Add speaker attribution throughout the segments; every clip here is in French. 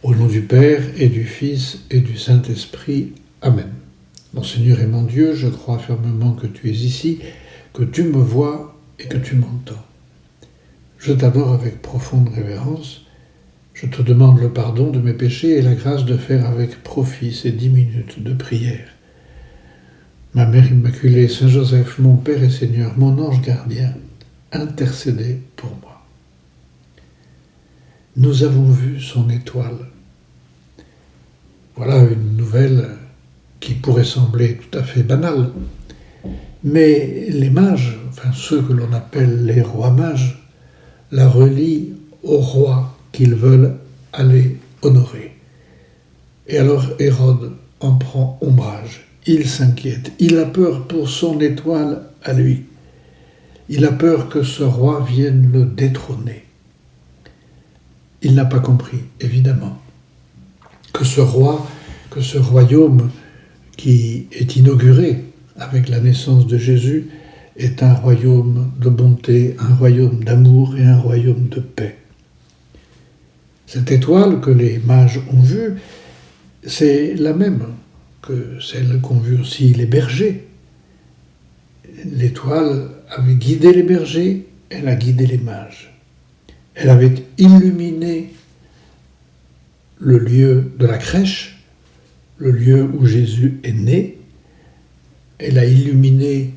Speaker 1: Au nom du Père et du Fils et du Saint-Esprit. Amen. Mon Seigneur et mon Dieu, je crois fermement que tu es ici, que tu me vois et que tu m'entends. Je t'adore avec profonde révérence. Je te demande le pardon de mes péchés et la grâce de faire avec profit ces 10 minutes de prière. Ma Mère Immaculée, Saint Joseph, mon Père et Seigneur, mon ange gardien, intercédez pour moi. Nous avons vu son étoile. Voilà une nouvelle qui pourrait sembler tout à fait banale. Mais les mages, enfin ceux que l'on appelle les rois mages, la relient au roi qu'ils veulent aller honorer. Et alors Hérode en prend ombrage. Il s'inquiète. Il a peur pour son étoile à lui. Il a peur que ce roi vienne le détrôner. Il n'a pas compris, évidemment, que ce roi, que ce royaume qui est inauguré avec la naissance de Jésus est un royaume de bonté, un royaume d'amour et un royaume de paix. Cette étoile que les mages ont vue, c'est la même que celle qu'ont vue aussi les bergers. L'étoile avait guidé les bergers, elle a guidé les mages. Elle avait illuminé le lieu de la crèche, le lieu où Jésus est né. Elle a illuminé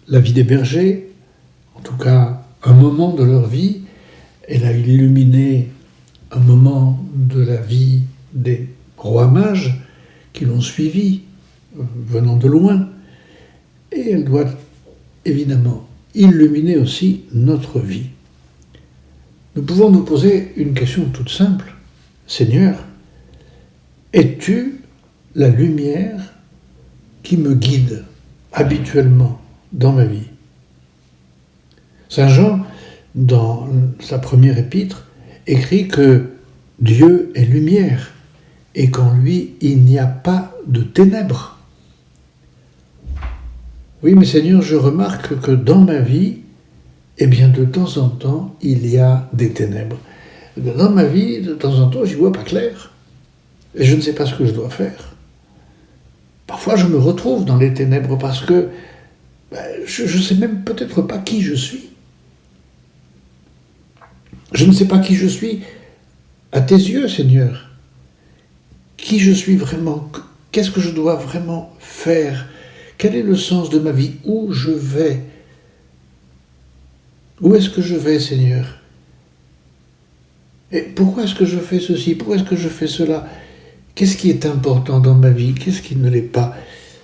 Speaker 1: la vie des bergers, en tout cas un moment de leur vie. Elle a illuminé un moment de la vie des rois mages qui l'ont suivi, venant de loin. Et elle doit évidemment illuminer aussi notre vie. Nous pouvons nous poser une question toute simple. Seigneur, es-tu la lumière qui me guide habituellement dans ma vie? Saint Jean, dans sa première épître, écrit que Dieu est lumière et qu'en lui il n'y a pas de ténèbres. Oui, mais Seigneur, je remarque que dans ma vie, eh bien, de temps en temps, il y a des ténèbres. Dans ma vie, de temps en temps, j'y vois pas clair. Et je ne sais pas ce que je dois faire. Parfois, je me retrouve dans les ténèbres parce que je ne sais même peut-être pas qui je suis. Je ne sais pas qui je suis à tes yeux, Seigneur. Qui je suis vraiment? Qu'est-ce que je dois vraiment faire? Quel est le sens de ma vie? Où je vais? Où est-ce que je vais, Seigneur? Et pourquoi est-ce que je fais ceci? Pourquoi est-ce que je fais cela? Qu'est-ce qui est important dans ma vie? Qu'est-ce qui ne l'est pas?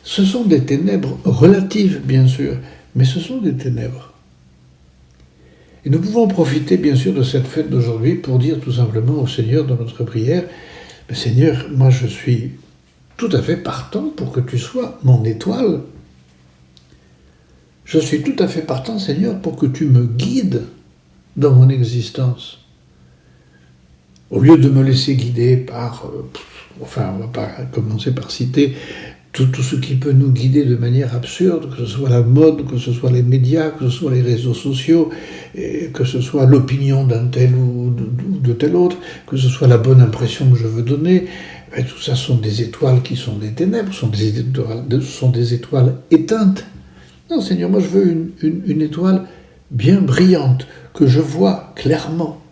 Speaker 1: Ce sont des ténèbres relatives, bien sûr, mais ce sont des ténèbres. Et nous pouvons profiter, bien sûr, de cette fête d'aujourd'hui pour dire tout simplement au Seigneur dans notre prière, « Seigneur, moi je suis tout à fait partant pour que tu sois mon étoile. Je suis tout à fait partant, Seigneur, pour que tu me guides dans mon existence. Au lieu de me laisser guider par... on ne va pas commencer par citer tout ce qui peut nous guider de manière absurde, que ce soit la mode, que ce soit les médias, que ce soit les réseaux sociaux, et que ce soit l'opinion d'un tel ou de tel autre, que ce soit la bonne impression que je veux donner. Et tout ça sont des étoiles qui sont des ténèbres, sont des étoiles éteintes. Non, Seigneur, moi je veux une étoile bien brillante, que je vois clairement.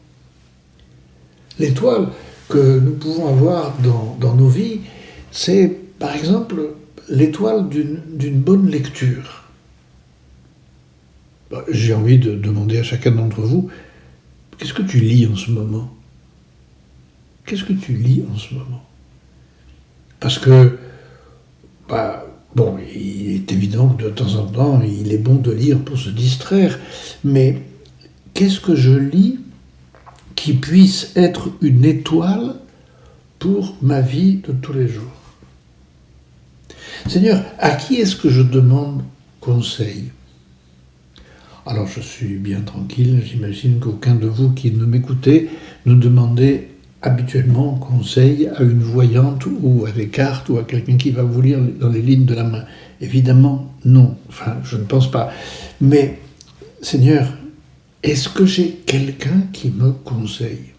Speaker 1: L'étoile que nous pouvons avoir dans nos vies, c'est par exemple l'étoile d'une bonne lecture. J'ai envie de demander à chacun d'entre vous, qu'est-ce que tu lis en ce moment? Qu'est-ce que tu lis en ce moment? Parce que, il est évident que de temps en temps, il est bon de lire pour se distraire, mais qu'est-ce que je lis qui puisse être une étoile pour ma vie de tous les jours? Seigneur, à qui est-ce que je demande conseil? Alors je suis bien tranquille, j'imagine qu'aucun de vous qui ne m'écoutez ne demandez habituellement conseil à une voyante ou à des cartes ou à quelqu'un qui va vous lire dans les lignes de la main. Évidemment, non. Enfin, je ne pense pas. Mais, Seigneur, est-ce que j'ai quelqu'un qui me conseille?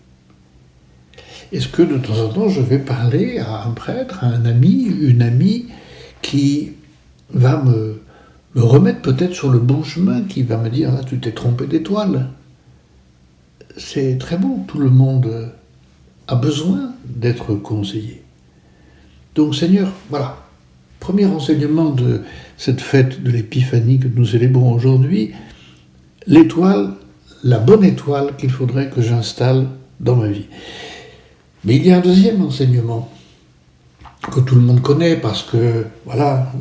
Speaker 1: Est-ce que de temps en temps, je vais parler à un prêtre, à un ami, une amie, qui va me remettre peut-être sur le bon chemin, qui va me dire, là, tu t'es trompé d'étoile. C'est très bon, tout le monde a besoin d'être conseillé. Donc Seigneur, voilà, premier enseignement de cette fête de l'Épiphanie que nous célébrons aujourd'hui, l'étoile, la bonne étoile qu'il faudrait que j'installe dans ma vie. Mais il y a un deuxième enseignement que tout le monde connaît parce que, voilà,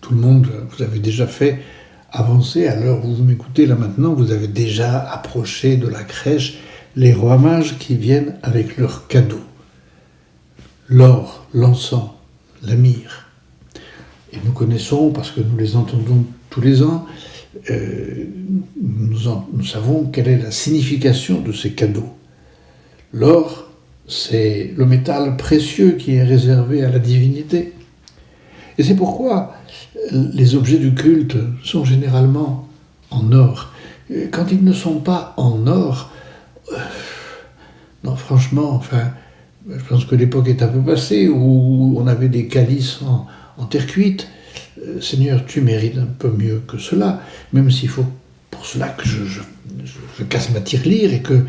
Speaker 1: tout le monde, vous avez déjà fait avancer, à l'heure où vous m'écoutez là maintenant, vous avez déjà approché de la crèche les rois mages qui viennent avec leurs cadeaux. L'or, l'encens, la myrrhe. Et nous connaissons, parce que nous les entendons tous les ans, nous savons quelle est la signification de ces cadeaux. L'or, c'est le métal précieux qui est réservé à la divinité. Et c'est pourquoi les objets du culte sont généralement en or. Quand ils ne sont pas en or, non, franchement, enfin, je pense que l'époque est un peu passée où on avait des calices en terre cuite. Seigneur, tu mérites un peu mieux que cela, même s'il faut pour cela que je casse ma tirelire et que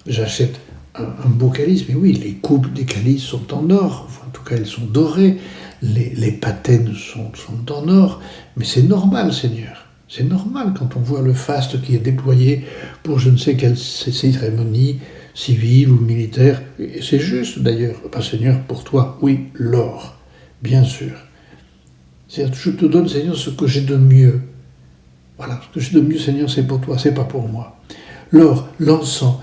Speaker 1: j'achète un beau calice. Mais oui, les coupes des calices sont en or, enfin, en tout cas elles sont dorées, les patènes sont en or, mais c'est normal, Seigneur. C'est normal quand on voit le faste qui est déployé pour je ne sais quelle cérémonie civile ou militaire. Et c'est juste d'ailleurs, Seigneur, pour toi, oui, l'or, bien sûr. C'est-à-dire, je te donne, Seigneur, ce que j'ai de mieux. Voilà, ce que j'ai de mieux, Seigneur, c'est pour toi, c'est pas pour moi. L'or, l'encens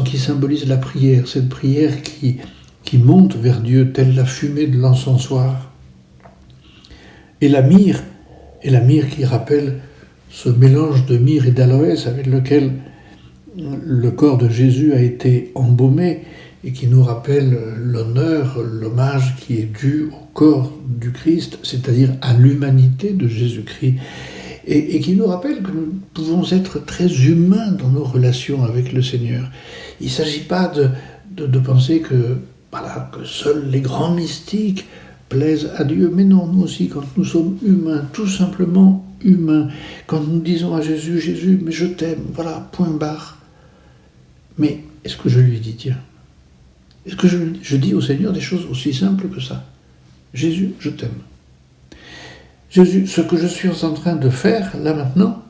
Speaker 1: qui symbolise la prière, cette prière qui monte vers Dieu, telle la fumée de l'encensoir. Et la myrrhe qui rappelle ce mélange de myrrhe et d'aloès avec lequel le corps de Jésus a été embaumé et qui nous rappelle l'honneur, l'hommage qui est dû au corps du Christ, c'est-à-dire à l'humanité de Jésus-Christ, et qui nous rappelle que nous pouvons être très humains dans nos relations avec le Seigneur. Il ne s'agit pas de penser que seuls les grands mystiques plaisent à Dieu, mais non, nous aussi, quand nous sommes humains, tout simplement humains, quand nous disons à Jésus, Jésus, mais je t'aime, voilà, point barre. Mais est-ce que je lui dis, tiens, est-ce que je dis au Seigneur des choses aussi simples que ça? Jésus, je t'aime. Jésus, ce que je suis en train de faire, là maintenant,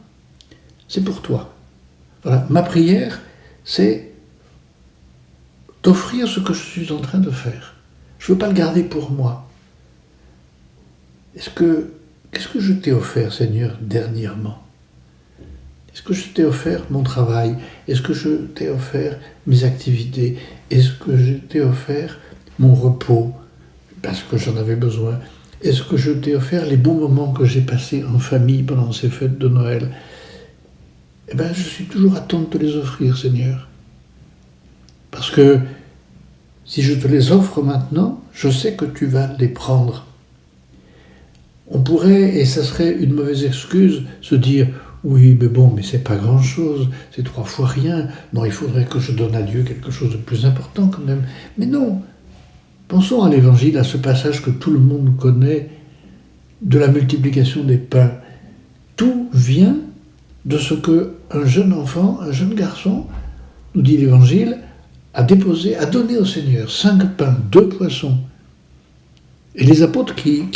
Speaker 1: c'est pour toi. Voilà, ma prière, c'est t'offrir ce que je suis en train de faire. Je ne veux pas le garder pour moi. Qu'est-ce que je t'ai offert, Seigneur, dernièrement? Est-ce que je t'ai offert mon travail? Est-ce que je t'ai offert mes activités? Est-ce que je t'ai offert mon repos parce que j'en avais besoin? Est-ce que je t'ai offert les bons moments que j'ai passés en famille pendant ces fêtes de Noël? Eh bien, je suis toujours à temps de te les offrir, Seigneur. Parce que si je te les offre maintenant, je sais que tu vas les prendre. On pourrait, et ça serait une mauvaise excuse, se dire « Oui, mais c'est pas grand-chose, c'est 3 fois rien. Non, il faudrait que je donne à Dieu quelque chose de plus important quand même. » Mais non, pensons à l'Évangile, à ce passage que tout le monde connaît, de la multiplication des pains. Tout vient de ce qu'un jeune enfant, un jeune garçon, nous dit l'Évangile, a donné au Seigneur 5 pains, 2 poissons. Et les apôtres qui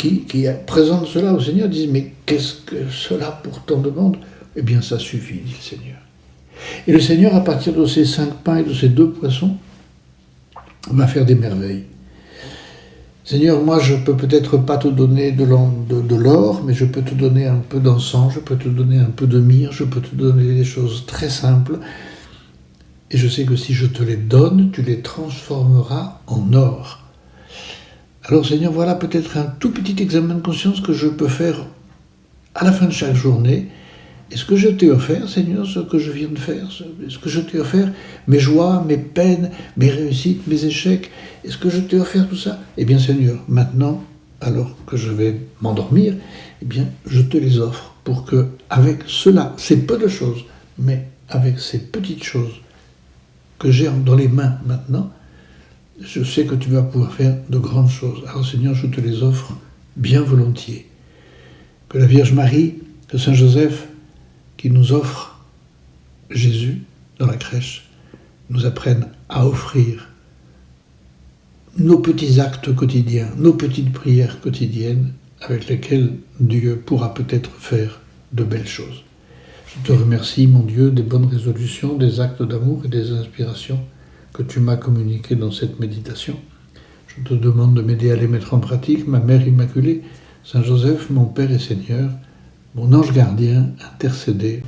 Speaker 1: présentent cela au Seigneur disent « Mais qu'est-ce que cela pour tant de monde ?» Eh bien, ça suffit, dit le Seigneur. Et le Seigneur, à partir de ces 5 pains et de ces 2 poissons, va faire des merveilles. Seigneur, moi, je peux peut-être pas te donner de l'or, mais je peux te donner un peu d'encens, je peux te donner un peu de myrrhe, je peux te donner des choses très simples. Et je sais que si je te les donne, tu les transformeras en or. Alors Seigneur, voilà peut-être un tout petit examen de conscience que je peux faire à la fin de chaque journée. Est-ce que je t'ai offert, Seigneur, ce que je viens de faire? Est-ce que je t'ai offert mes joies, mes peines, mes réussites, mes échecs? Est-ce que je t'ai offert tout ça? Eh bien Seigneur, maintenant, alors que je vais m'endormir, eh bien je te les offre pour que, avec cela, c'est peu de choses, mais avec ces petites choses que j'ai dans les mains maintenant, je sais que tu vas pouvoir faire de grandes choses. Alors Seigneur, je te les offre bien volontiers. Que la Vierge Marie, que Saint Joseph, qui nous offre Jésus dans la crèche, nous apprennent à offrir nos petits actes quotidiens, nos petites prières quotidiennes avec lesquelles Dieu pourra peut-être faire de belles choses. Je te remercie, mon Dieu, des bonnes résolutions, des actes d'amour et des inspirations que tu m'as communiquées dans cette méditation. Je te demande de m'aider à les mettre en pratique, ma Mère Immaculée, Saint Joseph, mon Père et Seigneur, mon ange gardien, intercédez